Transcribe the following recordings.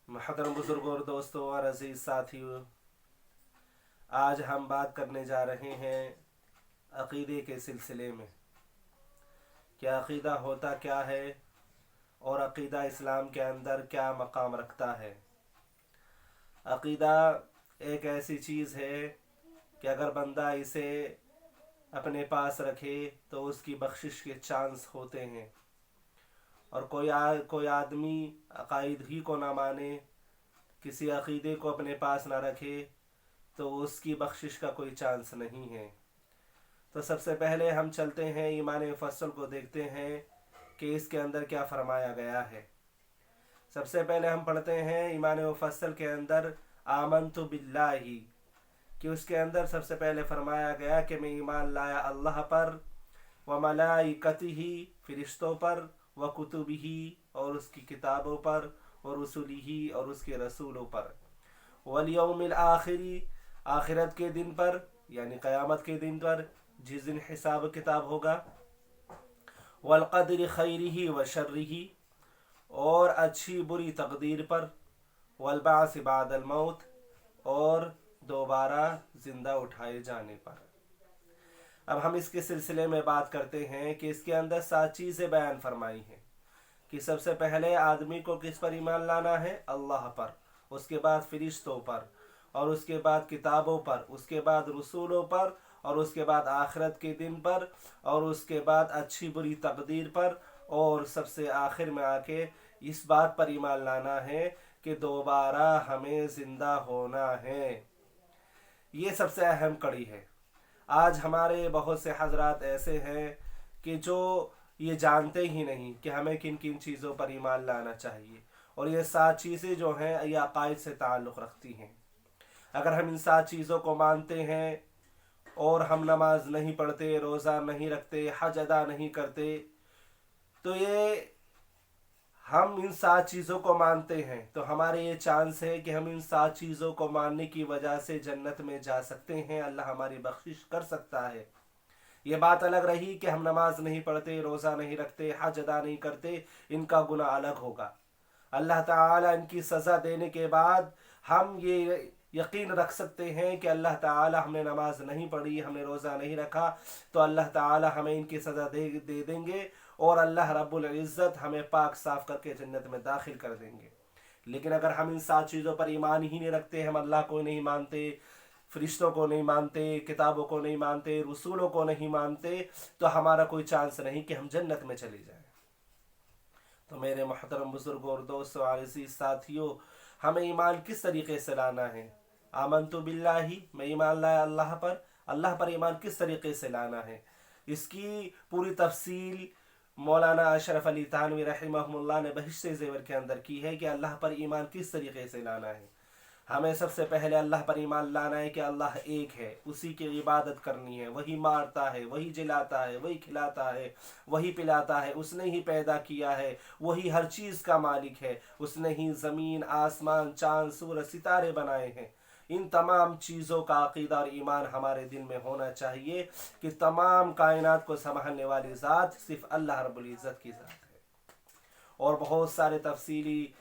मुहतरम बुजुर्गों और दोस्तों और अजीज़ साथियों, आज हम बात करने जा रहे हैं अक़ीदे के सिलसिले में कि अक़ीदा होता क्या है और अक़ीदा इस्लाम के अंदर क्या मकाम रखता है। अक़ीदा एक ऐसी चीज़ है कि अगर बंदा इसे अपने पास रखे तो उसकी बख्शिश के चांस होते हैं, और कोई आदमी अक़ाइद ही को ना माने, किसी अक़ीदे को अपने पास ना रखे तो उसकी बख्शिश का कोई चांस नहीं है। तो सबसे पहले हम चलते हैं ईमान मुफस्सल को, देखते हैं कि इसके अंदर क्या फरमाया गया है। सबसे पहले हम पढ़ते हैं ईमान मुफस्सल के अंदर आमनतु बिल्लाही, कि उसके अंदर सबसे पहले फरमाया गया कि मैं ईमान लाया अल्लाह पर, व मलाइकतिही फ़रिश्तों पर, व कुतुबिही और उसकी किताबों पर, और रसूलिही और उसके रसूलों पर, वल यौमिल आखिरी आखिरत के दिन पर यानी क़यामत के दिन पर जिस दिन हिसाब किताब होगा, वल क़द्रि खैरिही व शर्रिही और अच्छी बुरी तकदीर पर, वल बाअस बादल मौत और दोबारा ज़िंदा उठाए जाने पर। अब हम इसके सिलसिले में बात करते हैं कि इसके अंदर 7 चीज़ें बयान फरमाई हैं कि सबसे पहले आदमी को किस पर ईमान लाना है, अल्लाह पर, उसके बाद फ़रिश्तों पर, और उसके बाद किताबों पर, उसके बाद रसूलों पर, और उसके बाद आखिरत के दिन पर, और उसके बाद अच्छी बुरी तकदीर पर, और सबसे आखिर में आके इस बात पर ईमान लाना है कि दोबारा हमें ज़िंदा होना है। ये सबसे अहम कड़ी है। आज हमारे बहुत से हजरात ऐसे हैं कि जो ये जानते ही नहीं कि हमें किन किन चीज़ों पर ईमान लाना चाहिए, और ये 7 चीज़ें जो हैं ये अकायद से ताल्लुक़ रखती हैं। अगर हम इन 7 चीज़ों को मानते हैं और हम नमाज नहीं पढ़ते, रोज़ा नहीं रखते, हज अदा नहीं करते, तो ये हम इन 7 चीज़ों को मानते हैं तो हमारे ये चांस है कि हम इन 7 चीज़ों को मानने की वजह से जन्नत में जा सकते हैं, अल्लाह हमारी बख्शिश कर सकता है। ये बात अलग रही कि हम नमाज नहीं पढ़ते, रोज़ा नहीं रखते, हज अदा नहीं करते, इनका गुनाह अलग होगा। अल्लाह ताला इनकी सज़ा देने के बाद हम ये यकीन रख सकते हैं कि अल्लाह ताला, हमने नमाज नहीं पढ़ी, हमने रोज़ा नहीं रखा, तो अल्लाह ताला हमें इनकी सज़ा दे देंगे और अल्लाह रब्बुल इज़्ज़त हमें पाक साफ़ करके जन्नत में दाखिल कर देंगे। लेकिन अगर हम इन 7 चीज़ों पर ईमान ही नहीं रखते, हम अल्लाह को नहीं मानते, फ़रिश्तों को नहीं मानते, किताबों को नहीं मानते, रसूलों को नहीं मानते, तो हमारा कोई चांस नहीं कि हम जन्नत में चले जाएं। तो मेरे मोहतरम बुजुर्गों और दोस्तों और अज़ीज़ साथियों, हमें ईमान किस तरीके से लाना है। आमनतु बिल्लाही, मैं ईमान लाया अल्लाह पर ईमान किस तरीके से लाना है, इसकी पूरी तफसील मौलाना अशरफ अली थानवी रहमहुल्लाह ने बहिश्त ज़ेवर के अंदर की है कि अल्लाह पर ईमान किस तरीके से लाना है। हमें सबसे पहले अल्लाह पर ईमान लाना है कि अल्लाह एक है, उसी की इबादत करनी है, वही मारता है, वही जिलाता है, वही खिलाता है, वही पिलाता है, उसने ही पैदा किया है, वही हर चीज़ का मालिक है, उसने ही ज़मीन, आसमान, चाँद, सूरज, सितारे बनाए हैं। इन तमाम चीज़ों का अक़ीदा और ईमान हमारे दिल में होना चाहिए कि तमाम कायनात को संभालने वाली ज़ात सिर्फ़ अल्लाह रब्बुल इज़्ज़त की ज़ात है। और बहुत सारे तफसीली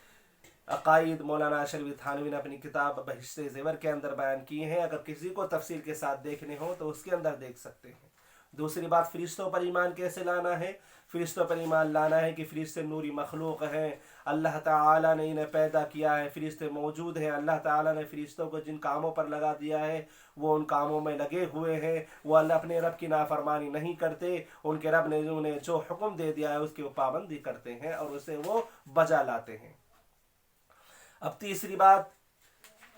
अकायद मौलाना अशरफ थानवी ने अपनी किताब बहिश्त ज़ेवर के अंदर बयान किए हैं। अगर किसी को तफसील के साथ देखने हो तो उसके अंदर देख सकते हैं। दूसरी बात, फ़रिश्तों पर ईमान कैसे लाना है। फ़रिश्तों पर ईमान लाना है कि फ़रिश्ते नूरी मखलूक हैं, अल्लाह ताला ने इन्हें पैदा किया है, फ़रिश्ते मौजूद हैं, अल्लाह ताला ने फ़रिश्तों को जिन कामों पर लगा दिया है वो उन कामों में लगे हुए हैं, वो अल्लाह अपने रब की नाफरमानी नहीं करते, उनके रब ने उन्हें जो हुक्म दे दिया है उसकी वो पाबंदी करते हैं और उसे वो बजा लाते हैं। अब तीसरी बात,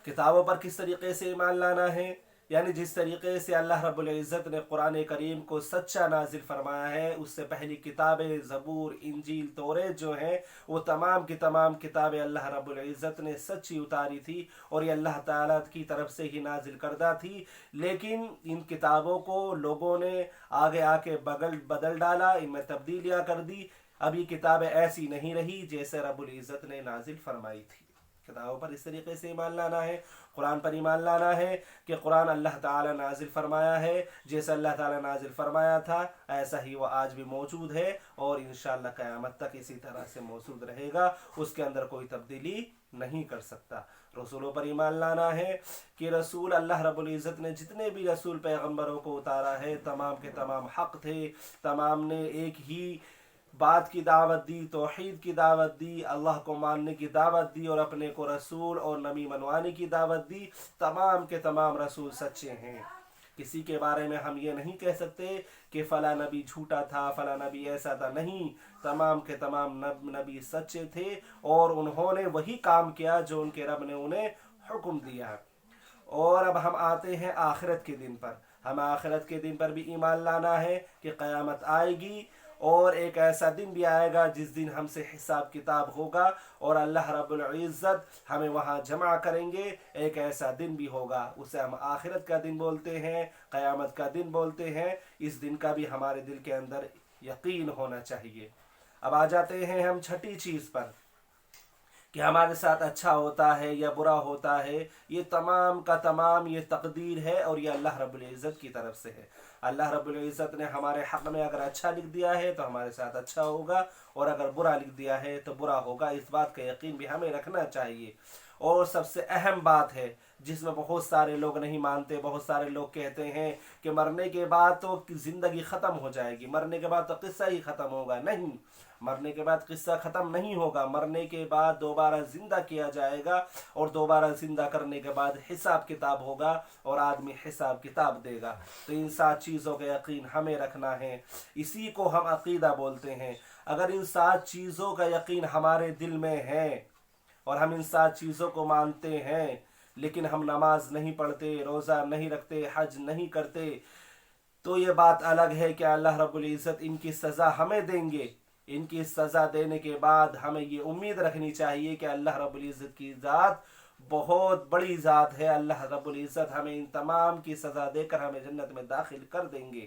किताबों पर किस तरीके से ईमान लाना है, यानी जिस तरीके से अल्लाह रब्बुल इज़्ज़त ने कुरान करीम को सच्चा नाजिल फरमाया है, उससे पहली किताबें ज़बूर, इंजील, तौरेत जो हैं वो तमाम की तमाम किताबें अल्लाह रब्बुल इज़्ज़त ने सच्ची उतारी थी और ये अल्लाह ताला की तरफ से ही नाजिल करदा थी। लेकिन इन किताबों को लोगों ने आगे आके बदल डाला, इनमें तब्दीलियाँ कर दी। अब ये किताबें ऐसी नहीं रही जैसे रब्बुल इज़्ज़त ने नाजिल फरमाई थी। کتابوں پر اس طریقے سے ایمان لانا ہے، قرآن پر ایمان لانا ہے کہ قرآن اللہ تعالیٰ نازل فرمایا ہے، جیسا اللہ تعالیٰ نازل فرمایا تھا ایسا ہی وہ آج بھی موجود ہے، اور انشاءاللہ قیامت تک اسی طرح سے موجود رہے گا، اس کے اندر کوئی تبدیلی نہیں کر سکتا۔ رسولوں پر ایمان لانا ہے کہ رسول اللہ رب العزت نے جتنے بھی رسول پیغمبروں کو اتارا ہے تمام کے تمام حق تھے، تمام نے ایک ہی بات کی دعوت دی، توحید کی دعوت دی، اللہ کو ماننے کی دعوت دی، اور اپنے کو رسول اور نبی منوانے کی دعوت دی۔ تمام کے تمام رسول سچے ہیں، کسی کے بارے میں ہم یہ نہیں کہہ سکتے کہ فلاں نبی جھوٹا تھا، فلاں نبی ایسا تھا، نہیں، تمام کے تمام نبی سچے تھے، اور انہوں نے وہی کام کیا جو ان کے رب نے انہیں حکم دیا۔ اور اب ہم آتے ہیں آخرت کے دن پر۔ ہم آخرت کے دن پر بھی ایمان لانا ہے کہ قیامت آئے گی، اور ایک ایسا دن بھی آئے گا جس دن ہم سے حساب کتاب ہوگا، اور اللہ رب العزت ہمیں وہاں جمع کریں گے۔ ایک ایسا دن بھی ہوگا، اسے ہم آخرت کا دن بولتے ہیں، قیامت کا دن بولتے ہیں۔ اس دن کا بھی ہمارے دل کے اندر یقین ہونا چاہیے۔ اب آ جاتے ہیں ہم چھٹی چیز پر کہ ہمارے ساتھ اچھا ہوتا ہے یا برا ہوتا ہے، یہ تمام کا تمام یہ تقدیر ہے، اور یہ اللہ رب العزت کی طرف سے ہے۔ اللہ رب العزت نے ہمارے حق میں اگر اچھا لکھ دیا ہے تو ہمارے ساتھ اچھا ہوگا، اور اگر برا لکھ دیا ہے تو برا ہوگا۔ اس بات کا یقین بھی ہمیں رکھنا چاہیے۔ اور سب سے اہم بات ہے جس میں بہت سارے لوگ نہیں مانتے، بہت سارے لوگ کہتے ہیں کہ مرنے کے بعد تو زندگی ختم ہو جائے گی، مرنے کے بعد تو قصہ ہی ختم ہوگا۔ نہیں، مرنے کے بعد قصہ ختم نہیں ہوگا، مرنے کے بعد دوبارہ زندہ کیا جائے گا، اور دوبارہ زندہ کرنے کے بعد حساب کتاب ہوگا، اور آدمی حساب کتاب دے گا۔ تو ان 7 چیزوں کا یقین ہمیں رکھنا ہے، اسی کو ہم عقیدہ بولتے ہیں۔ اگر ان 7 چیزوں کا یقین ہمارے دل میں ہے، اور ہم ان 7 چیزوں کو مانتے ہیں، لیکن ہم نماز نہیں پڑھتے، روزہ نہیں رکھتے، حج نہیں کرتے، تو یہ بات الگ ہے کہ اللہ رب العزت ان کی سزا ہمیں دیں گے۔ ان کی سزا دینے کے بعد ہمیں یہ امید رکھنی چاہیے کہ اللہ رب العزت کی ذات بہت بڑی ذات ہے، اللہ رب العزت ہمیں ان تمام کی سزا دے کر ہمیں جنت میں داخل کر دیں گے۔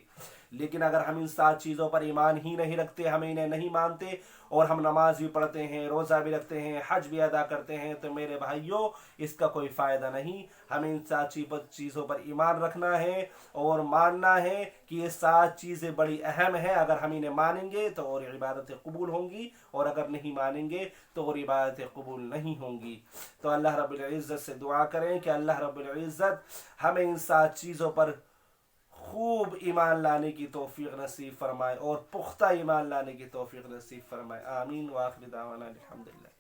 لیکن اگر ہم ان 7 چیزوں پر ایمان ہی نہیں رکھتے، ہم انہیں نہیں مانتے، اور ہم نماز بھی پڑھتے ہیں، روزہ بھی رکھتے ہیں، حج بھی ادا کرتے ہیں، تو میرے بھائیوں اس کا کوئی فائدہ نہیں۔ ہمیں ان 7 چیزوں پر ایمان رکھنا ہے، اور ماننا ہے کہ یہ 7 چیزیں بڑی اہم ہیں۔ اگر ہم انہیں مانیں گے تو اور عبادتیں قبول ہوں گی، اور اگر نہیں مانیں گے تو اور عبادتیں قبول نہیں ہوں گی۔ تو اللہ رب العزت سے دعا کریں کہ اللہ رب العزت ہمیں ان 7 چیزوں پر خوب ایمان لانے کی توفیق نصیب فرمائے، اور پختہ ایمان لانے کی توفیق نصیب فرمائے۔ آمین۔ وآخر دعوانا الحمدللہ۔